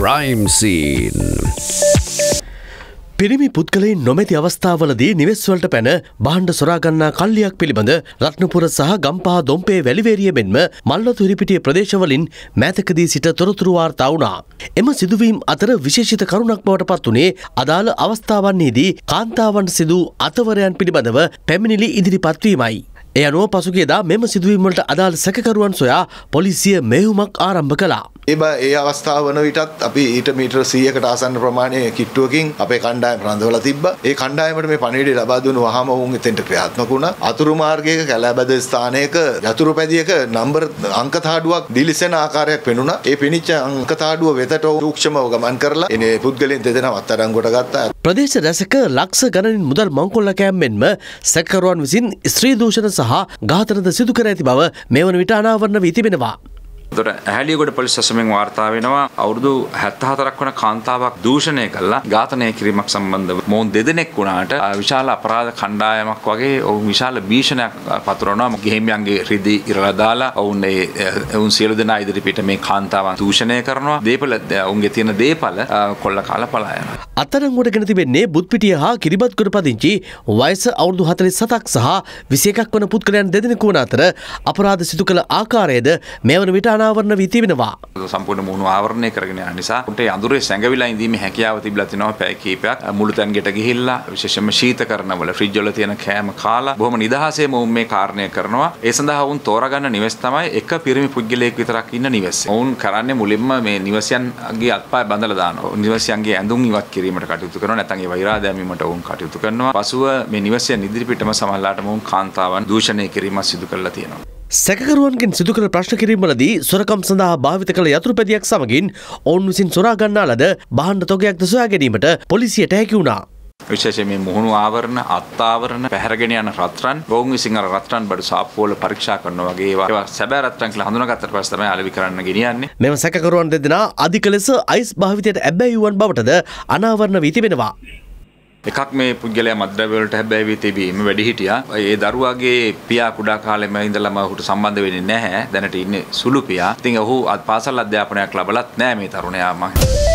Crime Scene. පිරිමි පුද්ගලයන් නොමැති අවස්ථාවලදී නිවෙස්වලට පැන භාණ්ඩ සොරා ගන්නා කල්ලියක් පිළිබඳ රත්නපුර සහ ගම්පහ දොම්පේ වැලිවේරිය මෙන්ම මල්වතු හිරිපිටිය ප්‍රදේශවලින් මෑතකදී සිට තොරතුරු වාර්තා වුණා. එම සිදුවීම් අතර විශේෂිත කරුණක් බවට පත් වුණේ අදාළ අවස්ථාවන්හිදී කාන්තාවන් සිදු අතවරයන් පිළිබඳව පැමිණිලි ඉදිරිපත් වීමයි. ඒ අනුව පසුගියදා මෙම සිදුවීම් වලට අදාළ සැකකරුවන් සොයා පොලිසිය මෙහෙයුමක් ආරම්භ කළා. ඒ අවස්ථාව වන විටත් අපි ඊට මීටර 100කට ආසන්න ප්‍රමාණයේ කිට්ටුවකින් අපේ කණ්ඩායම රඳවලා තිබ්බා. ඒ කණ්ඩායමට මේ පණිවිඩය ලබා දුන්නු වහම වුන් එතෙන්ට ක්‍රියාත්මක වුණා. අතුරු මාර්ගයක කැලෑබද ස්ථානයක යතුරු පැදියක නම්බර් අංක තාඩුවක් දිලිසෙන ආකාරයක් පෙනුණා. ඒ පිනිච්ච අංක තාඩුව වෙතට සූක්ෂමව ගමන් කරලා එනේ පුද්ගලයන් දෙදෙනාව අත්අඩංගුවට ගත්තා. ප්‍රදේශ රැසක ලක්ෂ ගණනින් මුදල් මංකොල්ල කෑම මෙන්ම සැකකරුවන් විසින් ස්ත්‍රී දූෂණ සහ ඝාතනද සිදු කර ඇති බව මේ වන විට අනාවරණ වී තිබෙනවා. ඇහැලියගොඩ පොලිස් සැසමෙන් වාර්තා වෙනවා අවුරුදු 74ක් වන කාන්තාවක් දූෂණය කළා ඝාතනය කිරීමක් සම්බන්ධව මොවුන් දෙදෙනෙක් වුණාට විශාල අපරාධ කණ්ඩායමක් වගේ ඔවුන් විශාල භීෂණයක් පතුරවනවා. ගෙහිමියන්ගේ රිදී ඉරලා දාලා ඔවුන් සියලු දෙනා ඉදිරිපිට මේ කාන්තාවන් දූෂණය කරනවා. ඔවුන්ගේ තියෙන දේපල කොල්ල කාලා පලා යනවා. අත්අඩංගුවට ගෙන තිබෙන්නේ බුත්පිටිය හා කිරිබත්ගොඩ පදිංචි වයස අවුරුදු 47ක් සහ 21ක් වන පුද්ගලයන් දෙදෙනෙකු වන අතර අපරාධ සිදු කළ ආකාරයද මේ වන විට අනාවරණ වී තිබෙනවා. සම්පූර්ණ මුහුණු ආවරණය කරගෙන යන නිසා උන්ට අඳුරේ සැඟවිලා ඉඳීමේ හැකියාව තිබිලා තිනවා. පැය කිහිපයක් මුළු තැන්ගෙට ගිහිල්ලා විශේෂයෙන්ම ශීතකරණවල ෆ්‍රිජ් වල තියෙන කෑම කාලා බොහොම නිදහසේම උන් මේ කාරණය කරනවා. ඒ සඳහා උන් තෝරාගන්න නිවෙස් තමයි එක පිරිමි පුද්ගලයෙක් විතරක් ඉන්න නිවෙස්. උන් කරන්නේ මුලින්ම මේ නිවසයන්ගේ අත්පය බඳලා දානවා. නිවසයන්ගේ ඇඳුම් ඉවත් කිරීමට කටයුතු කරනවා. නැත්නම් ඒ වෛරා දැමීමට උන් කටයුතු කරනවා. පසුව මේ නිවසයන් ඉදිරිපිටම සමහරලාටම උන් කාන්තාවන් දූෂණය කිරීමක් සිදු කරලා තියෙනවා. සැකකරුවන්ගෙන් සිදු කළ ප්‍රශ්න කිරීමවලදී සොරකම් සඳහා භාවිත කළ යතුරු පැදියක් සමගින් ඔවුන් විසින් සොරා ගන්නා ලද භාණ්ඩ තොගයක්ද සොයා ගැනීමට පොලිසියට හැකි වුණා. විශේෂයෙන් මේ මුහුණු ආවරණ, අත්ආවරණ, පැහැරගෙන යන රත්රන්, ඔවුන් විසින් අර රත්රන් බඩු සාප්පුවල පරීක්ෂා කරනවා වගේ ඒවා සැබෑ රත්රන් කියලා හඳුනාගත්තට පස්සේ තමයි අලෙවි කරන්න ගෙනියන්නේ. මෙම සැකකරුවන් දෙදෙනා අධික ලෙස අයිස් භාවිතයට ඇබ්බැහි වූවන් බවටද අනාවරණ වී තිබෙනවා. එකක් මේ පුද්ගලයා මත්ද්‍රව්‍ය වලට හැබැයි වී තිබීම වැඩි හිටියා. ඒ දරුවාගේ පියා කුඩා කාලෙම ඉඳලම ඔහුට සම්බන්ධ වෙන්නේ නැහැ. දැනට ඉන්නේ සුළු පියා. ඉතින් ඔහු පාසල් අධ්‍යාපනයක් ලබලත් නැහැ මේ තරුණයා.